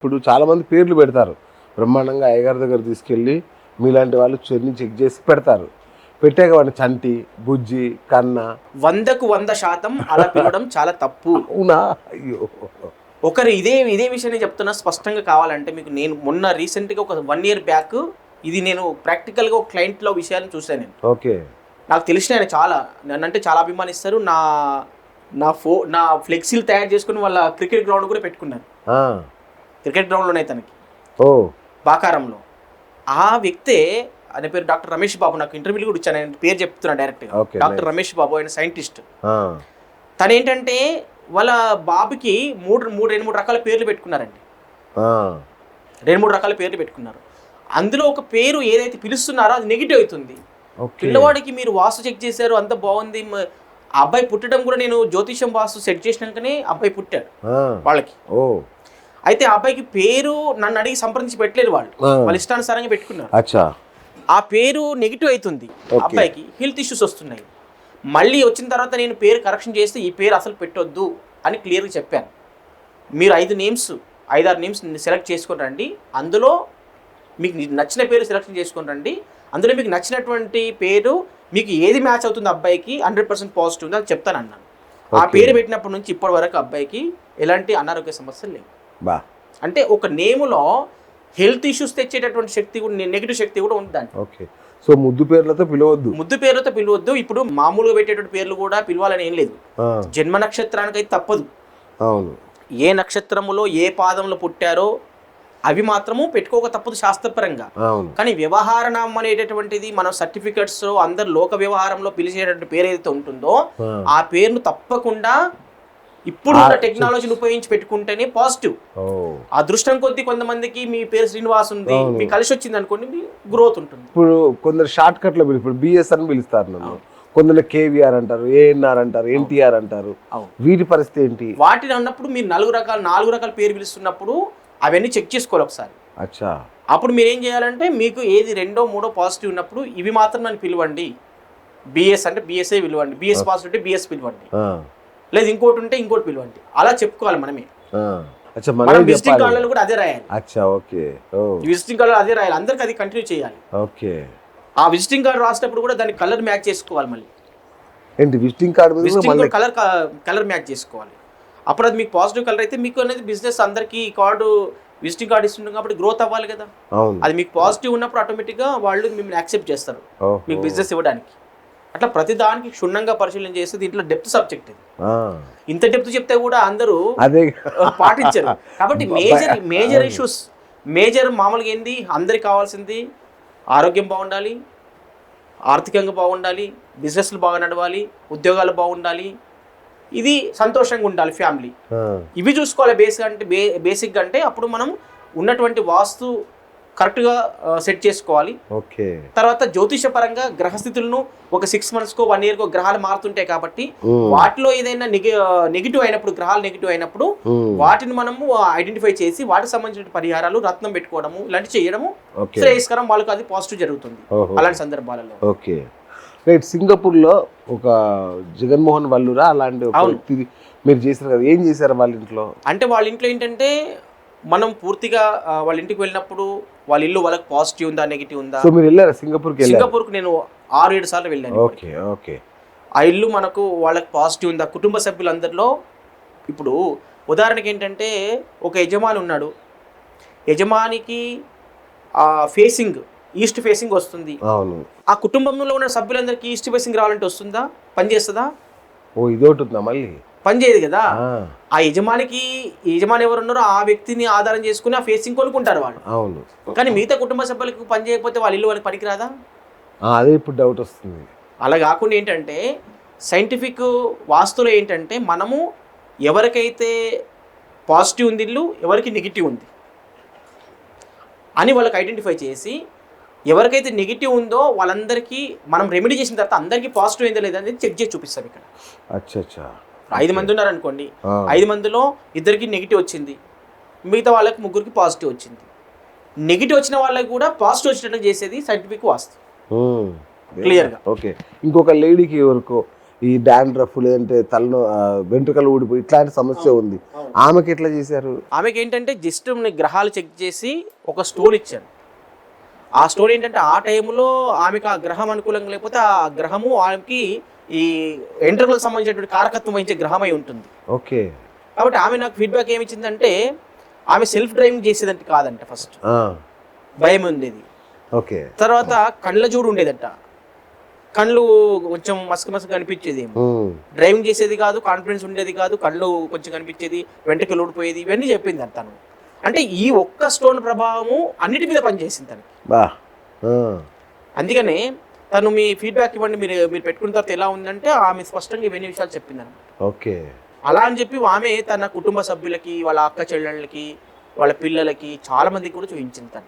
ఇప్పుడు చాలామంది పేర్లు పెడతారు బ్రహ్మాండంగా అయ్యగారి దగ్గర తీసుకెళ్ళి మీలాంటి వాళ్ళు చెన్ని చెక్ చేసి పెడతారు. పెట్టాక వాడిని చంటి, బుజ్జి, కన్న 100% అలా పిలవడం చాలా తప్పు. అవునా? అయ్యో. ఒకరు ఇదే ఇదే విషయాన్ని చెప్తున్నా స్పష్టంగా కావాలంటే మీకు. నేను మొన్న రీసెంట్గా ఒక 1 year బ్యాక్ ఇది నేను ప్రాక్టికల్గా ఒక క్లయింట్లో విషయాన్ని చూశాను నేను. ఓకే. నాకు తెలిసిన ఆయన చాలా నన్నంటే చాలా అభిమానిస్తారు. నా ఫ్లెక్సీలు తయారు చేసుకుని వాళ్ళ క్రికెట్ గ్రౌండ్ కూడా పెట్టుకున్నారు. క్రికెట్ గ్రౌండ్లోనే తనకి బాకారంలో. ఆ వ్యక్తే ఆయన పేరు డాక్టర్ రమేష్ బాబు. నాకు ఇంటర్వ్యూలు కూడా ఇచ్చాను, ఆయన పేరు చెప్తున్నా డైరెక్ట్గా. డాక్టర్ రమేష్ బాబు, ఆయన సైంటిస్ట్. తను ఏంటంటే వాళ్ళ బాబుకి రెండు మూడు రకాల పేర్లు పెట్టుకున్నారండి. 2-3 రకాల పేర్లు పెట్టుకున్నారు. అందులో ఒక పేరు ఏదైతే పిలుస్తున్నారో అది నెగిటివ్ అవుతుంది. పిల్లవాడికి మీరు వాస్తు చెక్ చేశారు, అంత బాగుంది. ఆ అబ్బాయి పుట్టడం కూడా నేను జ్యోతిషం వాస్తు సెట్ చేసినాకనే అబ్బాయి పుట్టాడు వాళ్ళకి. అయితే ఆ అబ్బాయికి పేరు నన్ను అడిగి సంప్రదించి పెట్టలేదు, వాళ్ళ ఇష్టానుసారంగా పెట్టుకున్నారు. ఆ పేరు నెగిటివ్ అవుతుంది, అబ్బాయికి హెల్త్ ఇష్యూస్ వస్తున్నాయి. మళ్ళీ వచ్చిన తర్వాత నేను పేరు కరెక్షన్ చేస్తే ఈ పేరు అసలు పెట్టొద్దు అని క్లియర్గా చెప్పాను. మీరు 5-6 నేమ్స్ సెలెక్ట్ చేసుకొని రండి, అందులో మీకు నచ్చిన పేరు సెలెక్షన్ చేసుకొని రండి. అందులో మీకు నచ్చినటువంటి పేరు మీకు ఏది మ్యాచ్ అవుతుంది అబ్బాయికి 100% పాజిటివ్ ఉంది అది చెప్తాను అన్నాను. ఆ పేరు పెట్టినప్పటి నుంచి ఇప్పటి వరకు అబ్బాయికి ఎలాంటి అనారోగ్య సమస్యలు లేవు. అంటే ఒక నేములో హెల్త్ ఇష్యూస్ తెచ్చేటటువంటి శక్తి కూడా, నెగిటివ్ శక్తి కూడా ఉందండి. ఓకే. సో ముద్దు పేర్లతో పిలవద్దు. ఇప్పుడు మామూలుగా పెట్టేటువంటి పేర్లు కూడా పిలవాలని ఏం లేదు. జన్మ నక్షత్రానికి అయితే తప్పదు. అవును. ఏ నక్షత్రములో ఏ పాదంలో పుట్టారో అవి మాత్రము పెట్టుకోక తప్పదు శాస్త్రపరంగా. కానీ వ్యవహార నామం అనేటటువంటిది మనం సర్టిఫికెట్స్ అందరు లోక వ్యవహారంలో పిలిచేటటువంటి పేరు ఏదైతే ఉంటుందో ఆ పేరును తప్పకుండా ఇప్పుడు టెక్నాలజీని ఉపయోగించి పెట్టుకుంటేనే పాజిటివ్. అదృష్టం కొద్దీ కొంతమందికి మీ పేరు శ్రీనివాస్ ఉంది, మీకు కలిసి వచ్చింది అనుకోండి, మీ గ్రోత్ ఉంటుంది. ఇప్పుడు కొందరు షార్ట్ కట్ లో ఇప్పుడు బిఎస్ అని పిలుస్తారు నన్ను, కొందరు కేవీఆర్ అంటారు, ఏఎన్ఆర్ అంటారు, ఎన్టీఆర్ అంటారు. వీటి పరిస్థితి ఏంటి? వాటిని అన్నప్పుడు మీరు 4 రకాల పేరు పిలుస్తున్నప్పుడు అవన్నీ చెక్ చేసుకోవాలి ఒకసారి. అప్పుడు మీరు ఏం చేయాలంటే మీకు ఏది 2, 3 పాజిటివ్ ఉన్నప్పుడు ఇవి మాత్రం నన్ను పిలవండి. బిఎస్ అంటే బిఎస్ఏ పిలవండి, బిఎస్ పాజిటివ్ అంటే బిఎస్ పిలవండి, లేదు ఇంకోటి ఉంటే ఇంకోటి పిలవండి. అలా చెప్పుకోవాలి మనమే. మనం విజిటింగ్ కార్డులలో కూడా అదే రాయాలి. విజిటింగ్ కార్డు అదే రాయాలి, అందరికి అది కంటిన్యూ చేయాలి. ఆ విజిటింగ్ కార్డు రాసేటప్పుడు కూడా దాని కలర్ మ్యాచ్ చేసుకోవాలి. మళ్ళీ విజిటింగ్ కార్డు కలర్ మ్యాచ్ చేసుకోవాలి. అప్పుడు అది మీకు పాజిటివ్ కలర్ అయితే మీకు అనేది బిజినెస్ అందరికి కార్డు విజిటింగ్ కార్డు ఇస్తుంటాం కాబట్టి గ్రోత్ అవ్వాలి కదా. అది మీకు పాజిటివ్ ఉన్నప్పుడు ఆటోమేటిక్గా వాళ్ళు మిమ్మల్ని యాక్సెప్ట్ చేస్తారు మీకు బిజినెస్ ఇవ్వడానికి. అట్లా ప్రతి దానికి క్షుణ్ణంగా పరిశీలన చేస్తే దీంట్లో డెప్త్ సబ్జెక్ట్ ఇది. ఇంత డెప్త్ చెప్తే కూడా అందరూ పాటించరు. కాబట్టి మేజర్ ఇష్యూస్ మామూలుగా ఏంది, అందరికి కావాల్సింది ఆరోగ్యం బాగుండాలి, ఆర్థికంగా బాగుండాలి, బిజినెస్లు బాగా నడవాలి, ఉద్యోగాలు బాగుండాలి, ఇది సంతోషంగా ఉండాలి ఫ్యామిలీ. ఇవి చూసుకోవాలి బేసిక్గా అంటే అప్పుడు మనం ఉన్నటువంటి వాస్తు కరెక్ట్గా సెట్ చేసుకోవాలి. తర్వాత జ్యోతిష పరంగా గ్రహస్థితులను ఒక 6 months 1 year గ్రహాలు మారుతుంటాయి కాబట్టి వాటిలో ఏదైనా నెగిటివ్ అయినప్పుడు, గ్రహాలు నెగిటివ్ అయినప్పుడు వాటిని మనము ఐడెంటిఫై చేసి వాటికి సంబంధించిన పరిహారాలు, రత్నం పెట్టుకోవడము ఇలాంటి చేయడము శ్రేయస్కరం, వాళ్ళకి అది పాజిటివ్ జరుగుతుంది అలాంటి సందర్భాలలో. సింగపూర్ లో ఒక జగన్మోహన్ వల్లూరా అలాంటి మీరు చేశారు కదా, ఏం చేశారు వాళ్ళ ఇంట్లో? అంటే వాళ్ళ ఇంట్లో ఏంటంటే మనం పూర్తిగా వాళ్ళ ఇంటికి వెళ్ళినప్పుడు వాళ్ళ ఇల్లు వాళ్ళకి పాజిటివ్ ఉందా నెగిటివ్ ఉందా. మీరు వెళ్ళారా సింగపూర్కి? నేను 6-7 సార్లు వెళ్ళాను. ఆ ఇల్లు మనకు వాళ్ళకి పాజిటివ్ ఉందా, కుటుంబ సభ్యులందరిలో. ఇప్పుడు ఉదాహరణకి ఏంటంటే ఒక యజమాని ఉన్నాడు, యజమానికి ఫేసింగ్ ఈస్ట్ ఫేసింగ్ వస్తుంది. ఆ కుటుంబంలో ఉన్న సభ్యులందరికీ ఈస్ట్ ఫేసింగ్ రావాలంటే వస్తుందా, పనిచేస్తుందా? పనిచేయదు కదా. ఆ యజమాని ఎవరు ఉన్నారో ఆ వ్యక్తిని ఆధారం చేసుకుని ఆ ఫేసింగ్ కొనుక్కుంటారు వాళ్ళు. కానీ మిగతా కుటుంబ సభ్యులకు పని చేయకపోతే వాళ్ళ ఇల్లు వాళ్ళకి పనికిరాదా? అదే ఇప్పుడు డౌట్ వస్తుంది. అలా కాకుండా ఏంటంటే సైంటిఫిక్ వాస్తులో ఏంటంటే మనము ఎవరికైతే పాజిటివ్ ఉంది ఇల్లు, ఎవరికి నెగిటివ్ ఉంది అని వాళ్ళకి ఐడెంటిఫై చేసి, ఎవరికైతే నెగిటివ్ ఉందో వాళ్ళందరికీ మనం రెమెడీ చేసిన తర్వాత అందరికీ పాజిటివ్ అయిందో లేదని చెక్ చేసి చూపిస్తాం ఇక్కడ. 5 మంది ఉన్నారనుకోండి, 5 మందిలో 2కి నెగిటివ్ వచ్చింది, మిగతా వాళ్ళకి 3కి పాజిటివ్ వచ్చింది. నెగిటివ్ వచ్చిన వాళ్ళకి కూడా పాజిటివ్ వచ్చినట్లు చేసేది సైంటిఫిక్ వాస్తు క్లియర్గా. ఇంకొక లేడీకి ఎవరికో ఈ డాండ్రఫ్ లేదంటే వెంట్రుకలు ఊడిపోయి ఇట్లాంటి సమస్య ఉంది. ఆమెకి ఎట్లా చేశారు? ఆమెకి ఏంటంటే జస్ట్ గ్రహాలు చెక్ చేసి ఒక స్టోన్ ఇచ్చాను. ఆ స్టోన్ ఏంటంటే ఆ టైంలో ఆమెకు ఆ గ్రహం అనుకూలంగా లేకపోతే ఆ గ్రహము ఆమెకి ఈ వెంట్రుకలకు సంబంధించినటువంటి కారకత్వం వహించే గ్రహం అయి ఉంటుంది. ఓకే. కాబట్టి ఆమె నాకు ఫీడ్బ్యాక్ ఏమి ఇచ్చిందంటే ఆమె సెల్ఫ్ డ్రైవింగ్ చేసేదంటే కాదంట. ఫస్ట్ భయం ఉండేది. ఓకే. తర్వాత కళ్ళ జోడు ఉండేదట. కళ్ళు కొంచెం మసక కనిపించేది. డ్రైవింగ్ చేసేది కాదు, కాన్ఫిడెన్స్ ఉండేది కాదు, కళ్ళు కొంచెం కనిపించేది, వెంటకలు ఊడిపోయేది, ఇవన్నీ చెప్పింది తను. అంటే ఈ ఒక్క స్టోన్ ప్రభావము అన్నిటి మీద పనిచేసింది తనకి. అందుకనే తను మీ ఫీడ్బ్యాక్ ఇవ్వండి, మీరు పెట్టుకున్న తర్వాత ఎలా ఉందంటే ఆమె స్పష్టంగా ఇవన్నీ విషయాలు చెప్పింది అనమాట. ఓకే. అలా అని చెప్పి ఆమె తన కుటుంబ సభ్యులకి, వాళ్ళ అక్క చెల్లెళ్ళకి, వాళ్ళ పిల్లలకి చాలా మందికి కూడా చూపించింది తను.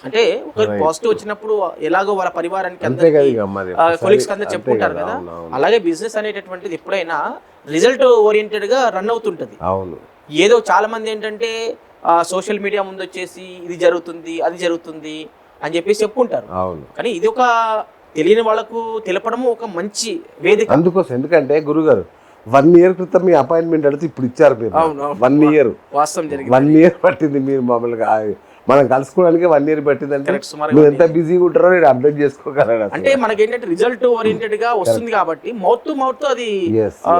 అంటే ఒక పాజిటివ్ వచ్చినప్పుడు ఎలాగో వాళ్ళ పరివారానికి కొలీగ్స్ అందరూ చెప్పుకుంటారు కదా, అలాగే బిజినెస్ అనేటటువంటిది ఎప్పుడైనా రిజల్ట్ ఓరియంటెడ్ గా రన్ అవుతుంటది. ఏదో చాలా మంది ఏంటంటే సోషల్ మీడియా ముందు వచ్చేసి ఇది జరుగుతుంది అది జరుగుతుంది అని చెప్పేసి చెప్పుకుంటారు. కానీ ఇది ఒక తెలియని వాళ్ళకు తెలపడము ఒక మంచి వేదిక. అందుకోసం ఎందుకంటే గురుగారు 1 year క్రితం మీ అపాయింట్మెంట్ అడిగితే ఇప్పుడు ఇచ్చారు మీరు. 1 year వాస్తవం జరిగింది. 1 year పట్టింది మీరు మామూలుగా మనం కలుసుకోవడానికి 1 year పట్టిందంటే నువ్వు ఎంత బిజీగా ఉంటారో నేను అప్డేట్ చేసుకోగలను. అంటే మనకి ఏంటంటే రిజల్ట్ ఓరియంటెడ్ గా వస్తుంది కాబట్టి మౌత్ టు మౌత్ అది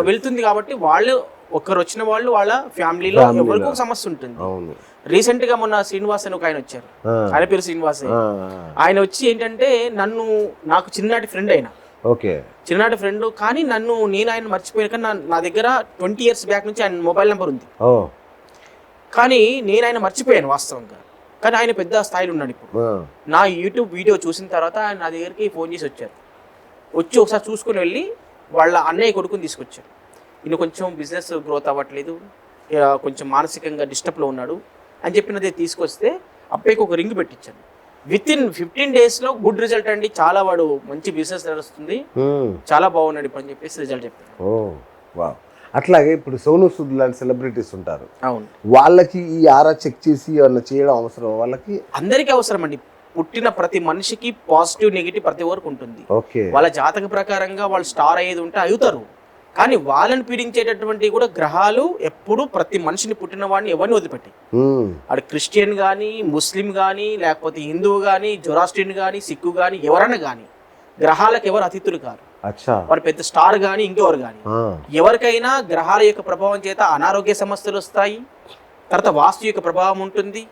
వెళ్తుంది కాబట్టి వాళ్ళు ఒకరు వచ్చిన వాళ్ళు వాళ్ళ ఫ్యామిలీలో ఎవరికో సమస్య ఉంటుంది. రీసెంట్ గా మొన్న శ్రీనివాస్ అని ఒక ఆయన వచ్చారు. ఆయన పేరు శ్రీనివాస్. ఆయన వచ్చి ఏంటంటే నాకు చిన్ననాటి ఫ్రెండ్ అయినా, చిన్ననాటి ఫ్రెండ్, కానీ నేను ఆయన మర్చిపోయాను. కానీ నా దగ్గర 20 years బ్యాక్ నుంచి ఆయన మొబైల్ నెంబర్ ఉంది, కానీ నేను ఆయన మర్చిపోయాను వాస్తవంగా. కానీ ఆయన పెద్ద స్థాయిలో ఉన్నాడు ఇప్పుడు. నా యూట్యూబ్ వీడియో చూసిన తర్వాత ఆయన నా దగ్గరికి ఫోన్ చేసి వచ్చారు. వచ్చి ఒకసారి చూసుకుని వెళ్ళి వాళ్ళ అన్నయ్య కొడుకుని తీసుకొచ్చారు. ఈయన కొంచెం బిజినెస్ గ్రోత్ అవ్వట్లేదు, కొంచెం మానసికంగా డిస్టర్బ్లో ఉన్నాడు అని చెప్పినది తీసుకొస్తే అబ్బాయికి ఒక రింగ్ పెట్టించాను. Within 15 days good result అండి. చాలా వాడు మంచి బిజినెస్ నడుస్తుంది, చాలా బాగున్నాడు ఇప్పుడు అని చెప్పేసి రిజల్ట్ చెప్పాను. అట్లాగే ఇప్పుడు సోను సూద్ లాంటి సెలబ్రిటీస్ ఉంటారు. అవును, వాళ్ళకి ఈ ఆరా చెక్ చేసి ఏమన్నా చేయడం అవసరం? వాళ్ళకి అందరికీ అవసరం అండి. పుట్టిన ప్రతి మనిషికి పాజిటివ్ నెగిటివ్ ప్రతి వరకు ఉంటుంది. వాళ్ళ జాతక ప్రకారంగా వాళ్ళు స్టార్ అయ్యేది ఉంటే అవుతారు. కానీ వాళ్ళని పీడించేటటువంటి కూడా గ్రహాలు ఎప్పుడు ప్రతి మనిషిని పుట్టిన వాడిని ఎవరిని వదిలిపెట్టి, అది క్రిస్టియన్ కానీ, ముస్లిం కానీ, లేకపోతే హిందువు కానీ, జొరాస్ట్రియన్ కానీ, సిక్కు కానీ, ఎవరైనా కానీ గ్రహాలకు ఎవరు అతిథులు కాదు. వారు పెద్ద స్టార్ కానీ ఇంకెవరు కానీ ఎవరికైనా గ్రహాల యొక్క ప్రభావం చేత అనారోగ్య సమస్యలు వస్తాయి. తర్వాత వాస్తు యొక్క ప్రభావం ఉంటుంది.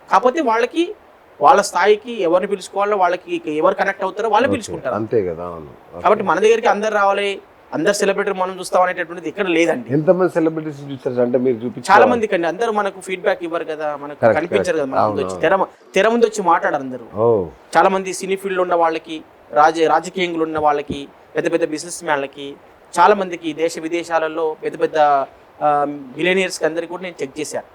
కాకపోతే వాళ్ళకి వాళ్ళ స్థాయికి ఎవరిని పిలుచుకోవాలో, వాళ్ళకి ఎవరు కనెక్ట్ అవుతారో వాళ్ళు పిలుచుకుంటారు, అంతే కదా. కాబట్టి మన దగ్గరికి అందరు రావాలి, అందరు సెలబ్రిటీ మనం చూస్తాం అనేటటువంటిది ఇక్కడ లేదండి. ఎంతమంది సెలబ్రిటీస్ చూస్తారు అంటే మీరు చూపించారు? చాలా మందికి అండి. అందరూ మనకు ఫీడ్బ్యాక్ ఇవ్వరు కదా, మనకు కనిపించరు కదా. మన ముందు వచ్చి తెర ముందు వచ్చి మాట్లాడారు అందరూ. చాలా మంది సినీ ఫీల్డ్ ఉన్న వాళ్ళకి, రాజకీయంలో ఉన్న వాళ్ళకి, పెద్ద పెద్ద బిజినెస్ మ్యాన్లకి, చాలా మందికి దేశ విదేశాలలో పెద్ద పెద్ద మిలియనీర్స్ అందరికి కూడా నేను చెక్ చేశాను.